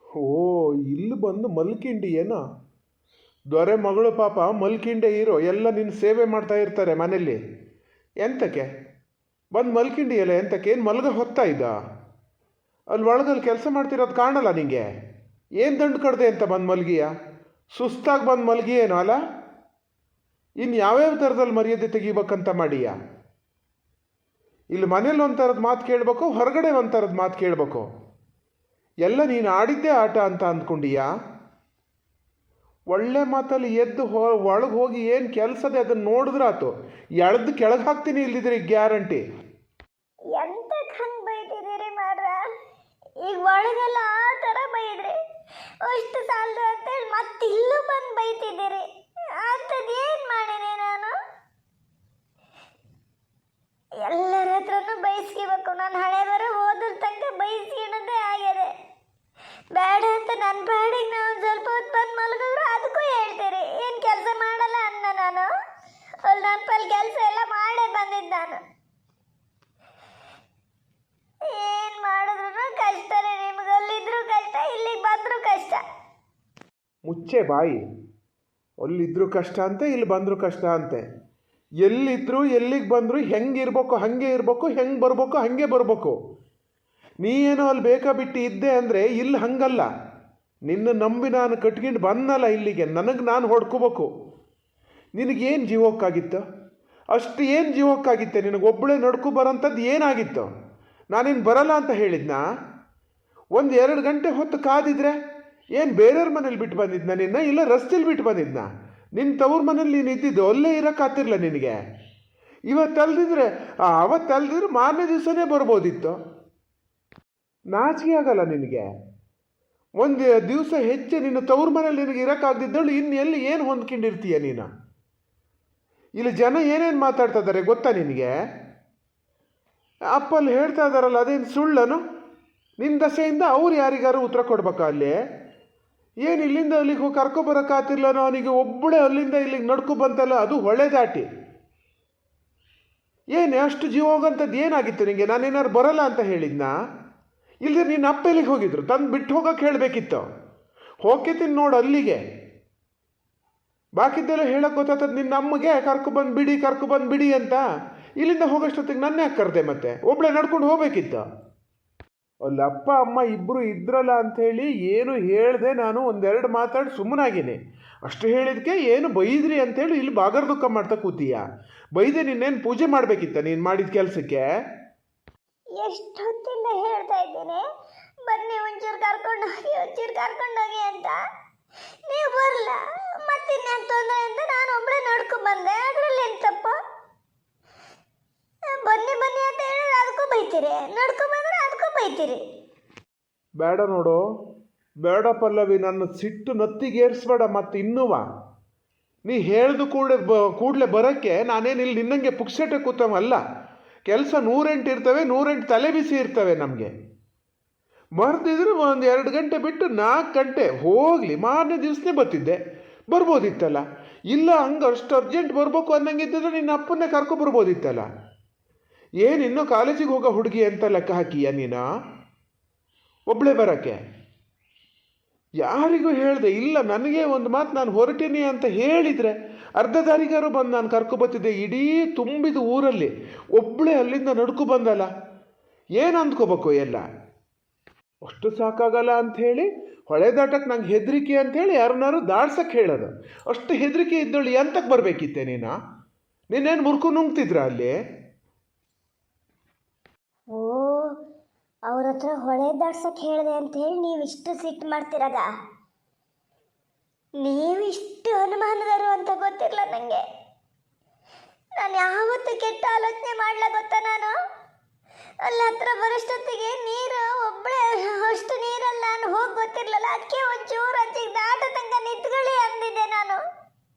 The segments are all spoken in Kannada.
ಓ, ಇಲ್ಲಿ ಬಂದು ಮಲ್ಕಿಂಡಿ ಏನೋ? ದೊರೆ ಮಗಳು ಪಾಪ ಮಲ್ಕಿಂಡೆ ಇರೋ ಎಲ್ಲ ನಿನ್ನ ಸೇವೆ ಮಾಡ್ತಾ ಇರ್ತಾರೆ ಮನೇಲಿ. ಎಂತಕ್ಕೆ ಬಂದು ಮಲ್ಕಿಂಡಿಯಲ್ಲ? ಎಂತಕ್ಕೆ? ಏನು ಮಲ್ಗ ಹೊತ್ತಾ ಇದ್ದ? ಅಲ್ಲಿ ಒಳಗಲ್ಲಿ ಕೆಲಸ ಮಾಡ್ತಿರೋದು ಕಾಣಲ್ಲ ನಿಂಗೆ? ಏನು ದಂಡು ಕಡ್ದೆ ಅಂತ ಬಂದು ಮಲ್ಗಿಯ? ಸುಸ್ತಾಗಿ ಬಂದು ಮಲ್ಗಿಯೇನೋ ಅಲ್ಲ? ಇನ್ನು ಯಾವ್ಯಾವ ಥರದಲ್ಲಿ ಮರ್ಯಾದೆ ತೆಗಿಬೇಕಂತ ಮಾಡೀಯ? ಇಲ್ಲಿ ಮನೇಲಿ ಒಂಥರದ ಮಾತು ಕೇಳಬೇಕು, ಹೊರಗಡೆ ಒಂಥರದ ಮಾತು ಕೇಳಬೇಕು. ಎಲ್ಲ ನೀನು ಆಡಿದ್ದೇ ಆಟ ಅಂತ ಅಂದ್ಕೊಂಡೀಯಾ? ಒಳ್ಳೆ ಮಾತಲ್ಲಿ ಎದ್ದು ಒಳಗೆ ಹೋಗಿ ಏನು ಕೆಲಸದೆ ಅದನ್ನು ನೋಡಿದ್ರಾತು. ಎಳ್ದು ಕೆಳಗೆ ಹಾಕ್ತೀನಿ ಇಲ್ಲಿದ್ರೆ ಗ್ಯಾರಂಟಿ. ಎಂತಕ್ಕೆ ಹಂಗೆ ಬೈತಿದ್ದೀರಿ ಮಾರ್ರ? ಈಗ ಒಳಗೆಲ್ಲ ಆ ಥರ ಬೈದ್ರಿ, ಅಷ್ಟು ಸಾಲದು ಅಂತೇಳಿ ಮತ್ತೆ ಇಲ್ಲೂ ಬಂದು ಬೈತಿದ್ದೀರಿ. ಅಂಥದ್ದು ಏನು ಮಾಡಿದೆ ನಾನು? ಎಲ್ಲರ ಹತ್ರನೂ ಬೈಸ್ಕೋಬೇಕು. ನಾನು ಹಣೆ ಬರ ಓದ್ರ ತನಕ ಬೈಸ್ಕಿಡೋದೇ ಆಗಿದೆ. ಬೇಡ ಅಂತ ನನ್ನ ಪಾಡಿಗೆ ನಾವು ಸ್ವಲ್ಪ ಹೊತ್ತು ಬಂದು ಮಲಗಿದ್ರು ಅದಕ್ಕೂ ಹೇಳ್ತೀರಿ. ಏನು ಕೆಲಸ ಮಾಡಲ್ಲ ಅಂದ ನಾನು? ಅಲ್ಲಿ ನನ್ಪಲ್ಲಿ ಕೆಲಸ ಎಲ್ಲ ಮಾಡೇ ಬಂದಿದ್ದು ನಾನು. ಏನು ಮಾಡಿದ್ರು ಕಷ್ಟನೇ ನಿಮ್ಗೆ. ಅಲ್ಲಿದ್ರು ಕಷ್ಟ, ಇಲ್ಲಿಗೆ ಬಂದರೂ ಕಷ್ಟ. ಮುಚ್ಚೆ ಬಾಯಿ. ಅಲ್ಲಿದ್ದರೂ ಕಷ್ಟ ಅಂತೆ, ಇಲ್ಲಿ ಬಂದರೂ ಕಷ್ಟ ಅಂತೆ. ಎಲ್ಲಿದ್ದರೂ ಎಲ್ಲಿಗೆ ಬಂದರೂ ಹೆಂಗಿರ್ಬೇಕು ಹಾಗೆ ಇರಬೇಕು, ಹೆಂಗೆ ಬರಬೇಕು ಹಾಗೆ ಬರಬೇಕು. ನೀ ಏನೋ ಅಲ್ಲಿ ಬೇಕಾ ಬಿಟ್ಟು ಇದ್ದೆ ಅಂದರೆ ಇಲ್ಲಿ ಹಂಗಲ್ಲ. ನಿನ್ನ ನಂಬಿ ನಾನು ಕಟ್ಕೊಂಡು ಬಂದಲ್ಲ ಇಲ್ಲಿಗೆ, ನನಗೆ ನಾನು ಹೊಡ್ಕೋಬೇಕು. ನಿನಗೇನು ಜೀವಕ್ಕಾಗಿತ್ತು? ಅಷ್ಟು ಏನು ಜೀವಕ್ಕಾಗಿತ್ತೆ? ನಿನಗೊಬ್ಬಳೇ ನಡ್ಕೊ ಬರೋಂಥದ್ದು ಏನಾಗಿತ್ತು? ನಾನಿನ್ನು ಬರಲ್ಲ ಅಂತ ಹೇಳಿದ್ನಾ? 1-2 ಗಂಟೆ ಹೊತ್ತು ಕಾದಿದ್ರೆ ಏನು ಬೇರೆಯವ್ರ ಮನೇಲಿ ಬಿಟ್ಟು ಬಂದಿದ್ನ ನಿನ್ನ? ಇಲ್ಲ ರಸ್ತೆಲಿ ಬಿಟ್ಟು ಬಂದಿದ್ನ? ನಿನ್ನ ತವ್ರ ಮನೇಲಿ ನೀನು ಇದ್ದಿದ್ದು, ಅಲ್ಲೇ ಇರೋಕ್ಕಾತಿರ್ಲ ನಿನಗೆ? ಅವತ್ತಲ್ದಿದ್ರೆ ಮಾರನೇ ದಿವಸನೇ ಬರ್ಬೋದಿತ್ತು. ನಾಚಿಕೆ ಆಗಲ್ಲ ನಿನಗೆ? ಒಂದು ದಿವಸ ಹೆಚ್ಚು ನಿನ್ನ ತವ್ರ ಮನೇಲಿ ನಿನಗೆ ಇರೋಕ್ಕಾಗ್ದಿದ್ದಳು ಇನ್ನು ಎಲ್ಲಿ ಏನು ಹೊಂದ್ಕೊಂಡಿರ್ತೀಯ ನೀನು? ಇಲ್ಲಿ ಜನ ಏನೇನು ಮಾತಾಡ್ತಾ ಇದ್ದಾರೆ ಗೊತ್ತಾ ನಿನಗೆ? ಅಪ್ಪಲ್ಲಿ ಹೇಳ್ತಾ ಇದ್ದಾರಲ್ಲ, ಅದೇನು ಸುಳ್ಳನು? ನಿನ್ನ ದಶೆಯಿಂದ ಅವ್ರು ಯಾರಿಗಾರು ಉತ್ತರ ಕೊಡ್ಬೇಕಾ ಅಲ್ಲಿ? ಏನು ಇಲ್ಲಿಂದ ಅಲ್ಲಿಗೆ ಹೋಗಿ ಕರ್ಕೊಬರೋಕ್ಕಾತಿರ್ಲನೋ? ಅವನಿಗೆ ಒಬ್ಬಳೇ ಅಲ್ಲಿಂದ ಇಲ್ಲಿಗೆ ನಡ್ಕೊ ಬಂತಲ್ಲ, ಅದು ಹೊಳೆ ದಾಟಿ. ಏನು ಅಷ್ಟು ಜೀವ ಹೋಗೋಂಥದ್ದು ಏನಾಗಿತ್ತು ನಿನಗೆ? ನಾನೇನಾರು ಬರೋಲ್ಲ ಅಂತ ಹೇಳಿದ್ನಾ? ಇಲ್ಲದೆ ನಿನ್ನ ಅಪ್ಪ ಎಲ್ಲಿಗೆ ಹೋಗಿದ್ರು? ತಂದು ಬಿಟ್ಟು ಹೋಗೋಕೆ ಹೇಳಬೇಕಿತ್ತು. ಹೋಗ್ತೀನಿ ನೋಡು ಅಲ್ಲಿಗೆ. ಬಾಕಿದ್ದೆಲ್ಲ ಹೇಳೋಕೆ ಗೊತ್ತಾಗ್ತದೆ ನಿನ್ನ ಅಮ್ಮಗೆ, ಕರ್ಕೊಬಂದು ಬಿಡಿ ಅಂತ. ಇಲ್ಲಿಂದ ಹೋಗೋಷ್ಟೊತ್ತಿಗೆ ನನ್ನ ಯಾಕೆ ಕರೆದೆ? ಮತ್ತೆ ಒಬ್ಬಳೇ ನಡ್ಕೊಂಡು ಹೋಗ್ಬೇಕಿತ್ತು. ಅಲ್ಲಿ ಅಪ್ಪ ಅಮ್ಮ ಇಬ್ಬರು ಇದ್ರಲ್ಲ ಅಂಥೇಳಿ ಏನು ಹೇಳಿದೆ ನಾನು. 1-2 ಮಾತಾಡಿ ಸುಮ್ಮನಾಗಿನಿ. ಅಷ್ಟು ಹೇಳಿದಕ್ಕೆ ಏನು ಬೈದ್ರಿ ಅಂಥೇಳಿ ಇಲ್ಲಿ ಬಾಗರ್ ದುಃಖ ಮಾಡ್ತಾ ಕೂತೀಯ. ಬೈದೆ ನಿನ್ನೇನು ಪೂಜೆ ಮಾಡಬೇಕಿತ್ತ ನೀನು ಮಾಡಿದ ಕೆಲಸಕ್ಕೆ? ಎಷ್ಟು ಹೊತ್ತಿಂದ ಹೇಳ್ತಾ ಇದ್ದೀನಿ ಬನ್ನಿ ಒಂಚೂರು ಕರ್ಕೊಂಡೋಗಿ ಅಂತ. ನೀವು ಬರಲ್ಲ, ಮತ್ತಿನ್ನೇನು ತೊಂದರೆ ಅಂತ ನಾನು ಒಬ್ಬಳೇ ನಡ್ಕೊ ಬಂದೆ. ಅದರಲ್ಲಿ ಏನು ತಪ್ಪು? ಬನ್ನಿ ಅಂತ ಹೇಳಿದ್ರೆ ಅದಕ್ಕೂ ಬೈತೀರಿ, ನಡ್ಕೊಂಬಂದ್ರೆ ಅದಕ್ಕೂ ಬೈತೀರಿ. ಬೇಡ ನೋಡು, ಬೇಡ ಪಲ್ಲವಿ. ನನ್ನ ಸಿಟ್ಟು ನತ್ತಿಗೇರಿಸ್ಬೇಡ. ಮತ್ತೆ ಇನ್ನೂವ ನೀ ಹೇಳ್ದು ಕೂಡಲೇ ಬರೋಕ್ಕೆ ನಾನೇನು ಇಲ್ಲಿ ನಿನ್ನಂಗೆ ಪುಕ್ಸಟೆ ಕೂತವಲ್ಲ. ಕೆಲಸ 108 ಇರ್ತವೆ, 108 ತಲೆ ಬಿಸಿ ಇರ್ತವೆ ನಮಗೆ. ಮರ್ದಿದ್ರೆ 1-2 ಗಂಟೆ ಬಿಟ್ಟು 4 ಗಂಟೆ ಹೋಗಲಿ, ಮಾರನೇ ದಿವಸನೇ ಬರ್ಬೋದಿತ್ತಲ್ಲ. ಇಲ್ಲ ಹಂಗೆ ಅಷ್ಟು ಅರ್ಜೆಂಟ್ ಬರ್ಬೇಕು ಅನ್ನಂಗಿದ್ದರೆ ನಿನ್ನ ಅಪ್ಪನ್ನೇ ಕರ್ಕೊಬರ್ಬೋದಿತ್ತಲ್ಲ. ಏನು ಇನ್ನೂ ಕಾಲೇಜಿಗೆ ಹೋಗೋ ಹುಡುಗಿ ಅಂತ ಲೆಕ್ಕ ಹಾಕಿಯ ನೀನು? ಒಬ್ಬಳೇ ಬರೋಕ್ಕೆ ಯಾರಿಗೂ ಹೇಳಿದೆ ಇಲ್ಲ. ನನಗೆ ಒಂದು ಮಾತು ನಾನು ಹೊರಟೀನಿ ಅಂತ ಹೇಳಿದರೆ ಅರ್ಧ ದಾರಿಗಾರು ಬಂದು ನಾನು ಕರ್ಕೊಬತ್ತಿದ್ದೆ. ಇಡೀ ತುಂಬಿದ ಊರಲ್ಲಿ ಒಬ್ಬಳೇ ಅಲ್ಲಿಂದ ನಡ್ಕೊ ಬಂದಲ್ಲ. ಏನು ಅಂದ್ಕೋಬೇಕು ಎಲ್ಲ? ಅಷ್ಟು ಸಾಕಾಗಲ್ಲ ಅಂಥೇಳಿ ಹೊಳೆ ದಾಟಕ್ಕೆ ನಂಗೆ ಹೆದರಿಕೆ ಅಂಥೇಳಿ ಯಾರನ್ನಾರು ದಾಡ್ಸಕ್ಕೆ ಹೇಳೋದು. ಅಷ್ಟು ಹೆದರಿಕೆ ಇದ್ದಳು ಎಂತಕ್ಕೆ ಬರಬೇಕಿತ್ತೆ ನೀನು? ನಿನ್ನೇನು ಮುರ್ಕು ನುಂಗ್ತಿದ್ರ ಅಲ್ಲಿ? ಓ, ಅವ್ರ ಹತ್ರ ಹೊಳೆ ದಾಡ್ಸಕ್ಕೆ ಹೇಳಿದೆ ಅಂಥೇಳಿ ನೀವು ಇಷ್ಟು ಸಿಟ್ಟು ಮಾಡ್ತಿರೋದ? ನೀವಿಷ್ಟು ಅನುಮಾನದರು ಅಂತ ಗೊತ್ತಿರಲ್ಲ ನನಗೆ. ನಾನು ಯಾವತ್ತೂ ಕೆಟ್ಟ ಆಲೋಚನೆ ಮಾಡಲ ಗೊತ್ತಾ? ನಾನು ಅಲ್ಲಿ ಹತ್ರ ಬರೋಷ್ಟೊತ್ತಿಗೆ ನೀರು ಒಬ್ಬಳೇ, ಅಷ್ಟು ನೀರಲ್ಲಿ ನಾನು ಹೋಗಿ ಗೊತ್ತಿರಲಿಲ್ಲ. ಅದಕ್ಕೆ ಒಂಚೂರು ಅಜ್ಜಿಗೆ ದಾಟ ತನಕ ನಿಂತ್ಕೊಳ್ಳಿ ಅಂದಿದ್ದೆ ನಾನು.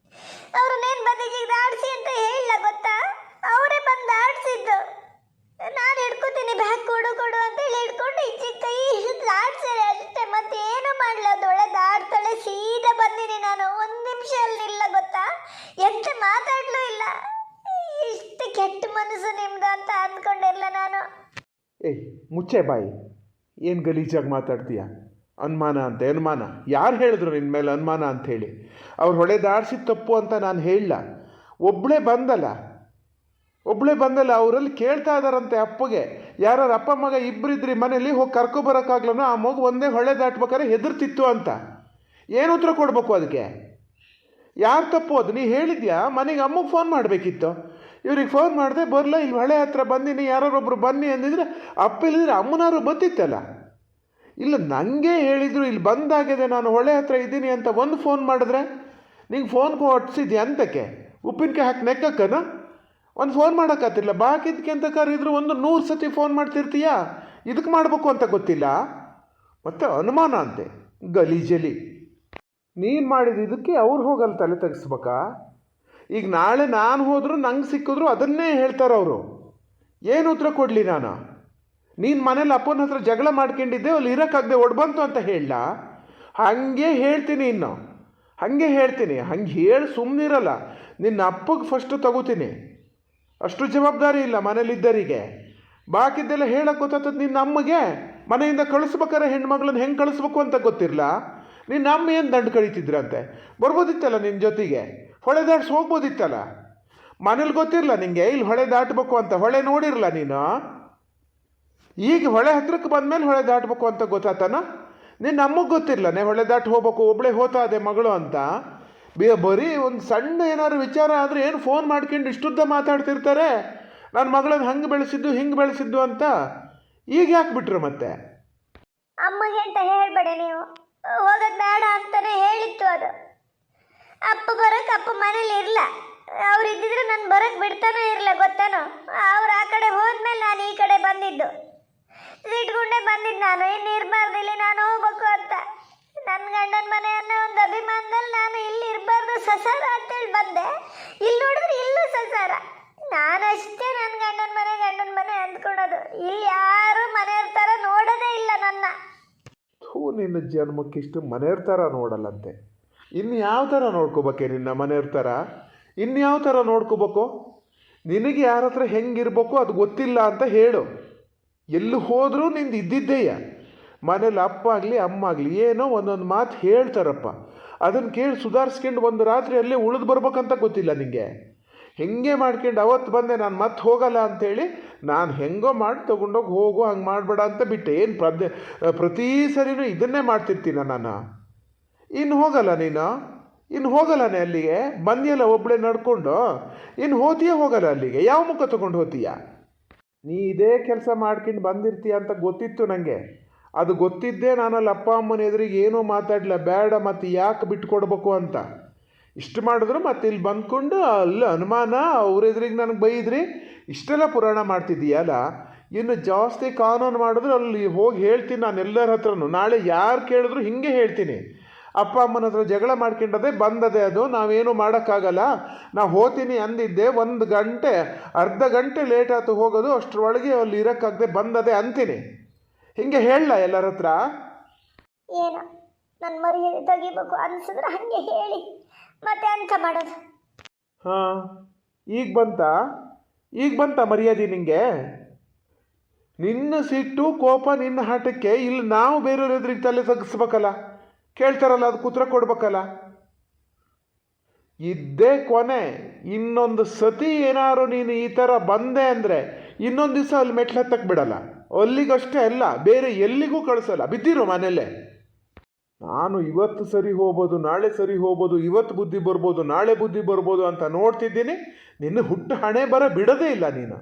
ಅವ್ರನ್ನೇನು ಬದಿಗೆ ದಾಡಿಸಿ ಅಂತ ಹೇಳಿಲ್ಲ ಗೊತ್ತಾ? ಅವರೇ ಬಂದು ದಾಡಿಸಿದ್ದು. ನಾನು ಹಿಡ್ಕೊತೀನಿ, ಬ್ಯಾಗ್ ಕೊಡು ಅಂತೇಳಿ ಹಿಡ್ಕೊಂಡು ಇಚ್ಚಿಗೆ ಕೈ ದಾಡ್ಸೇನೆ ಅಷ್ಟೇ. ಮತ್ತೆ ಏನು ಮಾಡಲದೊಳೆ ದಾಡ್ತಾಳೆ. ಸೀದಾ ಬಂದಿನಿ ನಾನು. 1 ನಿಮಿಷ ಅಲ್ಲಿಲ್ಲ ಗೊತ್ತಾ? ಎಂತ ಮಾತಾಡ್ಲೂ ಇಲ್ಲ. ಇಷ್ಟು ಕೆಟ್ಟ ಮನಸ್ಸು ನಿಮ್ದು ಅಂತ ಅಂದ್ಕೊಂಡಿರಲ್ಲ ನಾನು. ಮುಚ್ಚೆ ಬಾಯಿ. ಏನು ಗಲೀಜಾಗಿ ಮಾತಾಡ್ತೀಯ? ಅನುಮಾನ ಅಂತೆ, ಅನುಮಾನ. ಯಾರು ಹೇಳಿದ್ರು ನಿನ್ನ ಮೇಲೆ ಅನುಮಾನ ಅಂಥೇಳಿ? ಅವ್ರು ಹೊಡೆದಾಡಿಸಿದ ತಪ್ಪು ಅಂತ ನಾನು ಹೇಳಲ್ಲ. ಒಬ್ಬಳೇ ಬಂದಲ್ಲ, ಅವರಲ್ಲಿ ಕೇಳ್ತಾ ಇದ್ದಾರಂತೆ ಅಪ್ಪಗೆ, ಯಾರು ಅಪ್ಪ ಮಗ ಇಬ್ಬರಿದ್ರಿ ಮನೇಲಿ, ಹೋಗಿ ಕರ್ಕೊಬರೋಕ್ಕಾಗ್ಲನೋ ಆ ಮಗು ಒಂದೇ ಹೊಳೆ ದಾಟ್ಬೇಕಾದ್ರೆ ಹೆದರ್ತಿತ್ತು ಅಂತ. ಏನು ಉತ್ತರ ಕೊಡಬೇಕು ಅದಕ್ಕೆ? ಯಾರು ತಪ್ಪು ಅದು? ನೀ ಹೇಳಿದ್ಯಾ ಮನೆಗೆ ಅಮ್ಮಗೆ ಫೋನ್ ಮಾಡಬೇಕಿತ್ತು. ಇವ್ರಿಗೆ ಫೋನ್ ಮಾಡಿದೆ, ಬರಲ್ಲ, ಇಲ್ಲಿ ಹೊಳೆ ಹತ್ರ ಬಂದಿನಿ, ಯಾರೊಬ್ಬರು ಬನ್ನಿ ಅಂದಿದ್ರೆ ಅಪ್ಪ ಇಲ್ಲಿದ್ರೆ ಅಮ್ಮನಾರು ಬತ್ತಿತ್ತಲ್ಲ. ಇಲ್ಲ, ನನಗೆ ಹೇಳಿದರು ಇಲ್ಲಿ ಬಂದಾಗಿದೆ, ನಾನು ಹೊಳೆ ಹತ್ರ ಇದ್ದೀನಿ ಅಂತ ಒಂದು ಫೋನ್ ಮಾಡಿದ್ರೆ ನಿಂಗೆ ಫೋನ್ ಕೊಡ್ಸಿದ್ಯಾ ಅಂತಕ್ಕೆ? ಉಪ್ಪಿನಕಾಯಿ ಹಾಕಿ ನೆಕ್ಕಕ್ಕನ ಒಂದು ಫೋನ್ ಮಾಡೋಕ್ಕಾತಿಲ್ಲ. ಬಾಕಿದ್ಕೆ ಅಂತ ಕರೆಯಿದ್ರು 100 ಸತಿ ಫೋನ್ ಮಾಡ್ತಿರ್ತೀಯಾ? ಇದಕ್ಕೆ ಮಾಡಬೇಕು ಅಂತ ಗೊತ್ತಿಲ್ಲ. ಮತ್ತು ಅನುಮಾನ ಅಂತೆ, ಗಲೀಜಲಿ. ನೀನು ಮಾಡಿದ ಇದಕ್ಕೆ ಅವ್ರು ಹೋಗಲ್ಲ ತಲೆ ತೆಗಿಸ್ಬೇಕಾ? ಈಗ ನಾಳೆ ನಾನು ಹೋದರೂ ನಂಗೆ ಸಿಕ್ಕಿದ್ರು ಅದನ್ನೇ ಹೇಳ್ತಾರೆ ಅವರು. ಏನು ಉತ್ತರ ಕೊಡಲಿ ನಾನು? ನೀನು ಮನೇಲಿ ಅಪ್ಪನ ಹತ್ರ ಜಗಳ ಮಾಡ್ಕೊಂಡಿದ್ದೆ, ಅಲ್ಲಿ ಇರೋಕ್ಕಾಗದೆ ಒಡ್ಬಂತು ಅಂತ ಹೇಳಲ್ಲ? ಹಾಗೆ ಹೇಳ್ತೀನಿ, ಇನ್ನು ಹಾಗೆ ಹೇಳ್ತೀನಿ. ಹಂಗೆ ಹೇಳಿ ಸುಮ್ಮನಿರಲ್ಲ. ನಿನ್ನ ಅಪ್ಪಗೆ ಫಸ್ಟು ತಗೋತೀನಿ. ಅಷ್ಟು ಜವಾಬ್ದಾರಿ ಇಲ್ಲ ಮನೇಲಿದ್ದರಿಗೆ. ಬಾಕಿದ್ದೆಲ್ಲ ಹೇಳಕ್ಕೆ ಗೊತ್ತಾಗ್ತದೆ ನಿನ್ನ ಅಮ್ಮಗೆ. ಮನೆಯಿಂದ ಕಳಿಸ್ಬೇಕಾರೆ ಹೆಣ್ಮಗಳನ್ನ ಹೆಂಗೆ ಕಳಿಸ್ಬೇಕು ಅಂತ ಗೊತ್ತಿರಲ್ಲ. ನಿನ್ನ ಅಮ್ಮ ಏನು ದಂಡು ಕಳೀತಿದ್ರಂತೆ? ಬರ್ಬೋದಿತ್ತಲ್ಲ ನಿನ್ನ ಜೊತೆಗೆ, ಹೊಳೆ ದಾಟ್ಸಿ ಹೋಗ್ಬೋದಿತ್ತಲ್ಲ. ಮನೇಲಿ ಗೊತ್ತಿರಲ್ಲ ನಿನಗೆ ಇಲ್ಲಿ ಹೊಳೆ ದಾಟಬೇಕು ಅಂತ? ಹೊಳೆ ನೋಡಿರಲ್ಲ ನೀನು? ಈಗ ಹೊಳೆ ಹತ್ರಕ್ಕೆ ಬಂದಮೇಲೆ ಹೊಳೆ ದಾಟಬೇಕು ಅಂತ ಗೊತ್ತಾತನ? ನಿನ್ನ ಅಮ್ಮಗೆ ಗೊತ್ತಿರಲ್ಲನೆ ಹೊಳೆ ದಾಟಿ ಹೋಗ್ಬೇಕು, ಒಬ್ಬಳೇ ಹೋತಾ ಇದೆ ಮಗಳು ಅಂತ? ಬರೀ ಒಂದು ಸಣ್ಣ ಏನಾದ್ರು ವಿಚಾರ ಆದರೆ ಏನು ಫೋನ್ ಮಾಡ್ಕೊಂಡು ಇಷ್ಟುದ್ದ ಮಾತಾಡ್ತಿರ್ತಾರೆ, ನನ್ನ ಮಗಳನ್ನ ಹಂಗೆ ಬೆಳೆಸಿದ್ದು ಹಿಂಗೆ ಬೆಳೆಸಿದ್ದು ಅಂತ. ಈಗ ಯಾಕೆ ಬಿಟ್ರು ಮತ್ತೆ? ಅಮ್ಮಗೆ ಅಂತ ಹೇಳ್ಬೇಡಿ ನೀವು, ಹೋಗೋದು ಬೇಡ ಅಂತಾನೆ ಹೇಳಿತ್ತು ಅದು. ಅಪ್ಪ ಬರೋಕೆ ಅಪ್ಪ ಮನೇಲಿ ಇರಲ್ಲ. ಅವ್ರು ಇದ್ದಿದ್ರೆ ನಾನು ಬರೋಕ್ಕೆ ಬಿಡ್ತಾನೆ ಇರಲ್ಲ, ಗೊತ್ತೇನೋ? ಅವ್ರು ಆ ಕಡೆ ಹೋದ್ಮೇಲೆ ನಾನು ಈ ಕಡೆ ಬಂದಿದ್ದು. ಸಿಟ್ಕೊಂಡೇ ಬಂದಿದ್ದು ನಾನು, ಇನ್ನು ಇರಬಾರ್ದಿಲ್ಲಿ, ನಾನು ಹೋಗ್ಬೇಕು ಅಂತ. ನನ್ನ ಗಂಡನ ಮನೆ ಅನ್ನೋ ಒಂದು ಅಭಿಮಾನದಲ್ಲಿ ನಾನು ಇಲ್ಲಿ ಇರಬಾರ್ದು, ಸಸಾರ ಅಂತೇಳಿ ಬಂದೆ. ಇಲ್ಲಿ ನೋಡಿದ್ರೆ ಇಲ್ಲೂ ಸಸಾರ. ನಾನಷ್ಟೇ ನನ್ನ ಗಂಡನ ಮನೆ ಅಂದ್ಕೊಳೋದು. ಇಲ್ಲಿ ಯಾರು ಮನೆಯವ್ರ ಥರ ನೋಡೋದೇ ಇಲ್ಲ ನನ್ನ. ನಿನ್ನ ಜನ್ಮಕ್ಕಿಷ್ಟು ಮನೆಯವ್ರ ಥರ ನೋಡಲ್ಲಂತೆ. ಇನ್ನು ಯಾವ ಥರ ನೋಡ್ಕೋಬೇಕೆ ನಿನ್ನ ಮನೆಯವ್ರ ಥರ? ಇನ್ಯಾವ ಥರ ನೋಡ್ಕೋಬೇಕು? ನಿನಗೆ ಯಾರ ಹತ್ರ ಹೆಂಗಿರ್ಬೇಕು ಅದು ಗೊತ್ತಿಲ್ಲ ಅಂತ ಹೇಳು. ಎಲ್ಲಿ ಹೋದರೂ ನಿಂದು ಇದ್ದಿದ್ದೇಯ. ಮನೇಲಿ ಅಪ್ಪ ಆಗಲಿ ಅಮ್ಮ ಆಗಲಿ ಏನೋ ಒಂದೊಂದು ಮಾತು ಹೇಳ್ತಾರಪ್ಪ, ಅದನ್ನು ಕೇಳಿ ಸುಧಾರಿಸ್ಕೊಂಡು ಒಂದು ರಾತ್ರಿ ಅಲ್ಲೇ ಉಳಿದು ಬರ್ಬೇಕಂತ ಗೊತ್ತಿಲ್ಲ ನಿನಗೆ. ಹೆಂಗೆ ಮಾಡ್ಕೊಂಡು ಅವತ್ತು ಬಂದೆ ನಾನು ಮತ್ತೆ ಹೋಗಲ್ಲ ಅಂಥೇಳಿ, ನಾನು ಹೆಂಗೋ ಮಾಡಿ ತೊಗೊಂಡೋಗಿ ಹೋಗು, ಹಂಗೆ ಮಾಡಬೇಡ ಅಂತ ಬಿಟ್ಟೆ. ಏನು ಪ್ರತಿ ಸರಿನೂ ಇದನ್ನೇ ಮಾಡ್ತಿರ್ತೀನ ನಾನು? ಇನ್ನು ಹೋಗಲ್ಲ ನೀನು? ಇನ್ನು ಹೋಗಲ್ಲನೆ ಅಲ್ಲಿಗೆ? ಬಂದಿಯಲ್ಲ ಒಬ್ಬಳೇ ನಡ್ಕೊಂಡು, ಇನ್ನು ಹೋತೀಯ ಹೋಗಲ್ಲ ಅಲ್ಲಿಗೆ? ಯಾವ ಮುಖ ತೊಗೊಂಡು ಹೋತೀಯ? ನೀ ಇದೇ ಕೆಲಸ ಮಾಡ್ಕೊಂಡು ಬಂದಿರ್ತೀಯ ಅಂತ ಗೊತ್ತಿತ್ತು ನನಗೆ. ಅದು ಗೊತ್ತಿದ್ದೇ ನಾನಲ್ಲಿ ಅಪ್ಪ ಅಮ್ಮನ ಎದುರಿಗೆ ಏನೂ ಮಾತಾಡಲಿಲ್ಲ, ಬೇಡ ಮತ್ತು ಯಾಕೆ ಬಿಟ್ಕೊಡ್ಬೇಕು ಅಂತ. ಇಷ್ಟು ಮಾಡಿದ್ರು ಮತ್ತೆ ಇಲ್ಲಿ ಬಂದ್ಕೊಂಡು ಅಲ್ಲಿ ಅನುಮಾನ, ಅವ್ರ ಎದುರಿಗೆ ನನಗೆ ಬೈದ್ರಿ, ಇಷ್ಟೆಲ್ಲ ಪುರಾಣ ಮಾಡ್ತಿದ್ದೀಯಲ್ಲ. ಇನ್ನು ಜಾಸ್ತಿ ಕಾನೂನು ಮಾಡಿದ್ರು ಅಲ್ಲಿ ಹೋಗಿ ಹೇಳ್ತೀನಿ ನಾನು ಎಲ್ಲರ ಹತ್ರನೂ. ನಾಳೆ ಯಾರು ಕೇಳಿದ್ರು ಹಿಂಗೆ ಹೇಳ್ತೀನಿ, ಅಪ್ಪ ಅಮ್ಮನ ಹತ್ರ ಜಗಳ ಮಾಡ್ಕೊಂಡದೆ ಬಂದದೆ, ಅದು ನಾವೇನು ಮಾಡೋಕ್ಕಾಗಲ್ಲ, ನಾ ಹೋಗ್ತೀನಿ ಅಂದಿದ್ದೆ, 1 ಗಂಟೆ ಅರ್ಧ ಗಂಟೆ ಲೇಟ್ ಆಯ್ತು ಹೋಗೋದು, ಅಷ್ಟರೊಳಗೆ ಅಲ್ಲಿ ಇರೋಕ್ಕಾಗದೆ ಬಂದದೆ ಅಂತೀನಿ. ಹಿಂಗೆ ಹೇಳಲ್ಲ ಎಲ್ಲರ ಹತ್ರ? ಏನೋ ನನ್ನ ಮರ್ಯಾದೆ ತೆಗಿಬೇಕು ಅನ್ಸಿದ್ರೆ ಹಾಗೆ ಹೇಳಿ, ಮತ್ತೆ ಅಂತ ಮಾಡೋದು. ಹಾಂ, ಈಗ ಬಂತ ಮರ್ಯಾದೆ ನಿಂಗೆ? ನಿನ್ನ ಸಿಟ್ಟು ಕೋಪ ನಿನ್ನ ಹಠಕ್ಕೆ ಇಲ್ಲಿ ನಾವು ಬೇರೆಯವ್ರ ಎದುರಿಗೆ ತಲೆ ತಗ್ಸ್ಬೇಕಲ್ಲ, ಕೇಳ್ತಾರಲ್ಲ ಅದಕ್ಕೆ ಉತ್ತರ ಕೊಡ್ಬೇಕಲ್ಲ. ಇದ್ದೇ ಕೊನೆ. ಇನ್ನೊಂದು ಸತಿ ಏನಾರು ನೀನು ಈ ಥರ ಬಂದೆ ಅಂದರೆ ಇನ್ನೊಂದು ದಿವಸ ಅಲ್ಲಿ ಮೆಟ್ಲು ಹತ್ತಕ್ಕೆ ಬಿಡಲ್ಲ. ಅಲ್ಲಿಗಷ್ಟೇ ಅಲ್ಲ, ಬೇರೆ ಎಲ್ಲಿಗೂ ಕಳಿಸಲ್ಲ, ಬಿದ್ದಿರೋ ಮನೇಲೆ. ನಾನು ಇವತ್ತು ಸರಿ ಹೋಗ್ಬೋದು, ನಾಳೆ ಸರಿ ಹೋಗ್ಬೋದು, ಇವತ್ತು ಬುದ್ಧಿ ಬರ್ಬೋದು, ನಾಳೆ ಬುದ್ಧಿ ಬರ್ಬೋದು ಅಂತ ನೋಡ್ತಿದ್ದೀನಿ. ನಿನ್ನ ಹುಟ್ಟು ಹಣೆ ಬರ ಬಿಡೋದೇ ಇಲ್ಲ ನೀನು.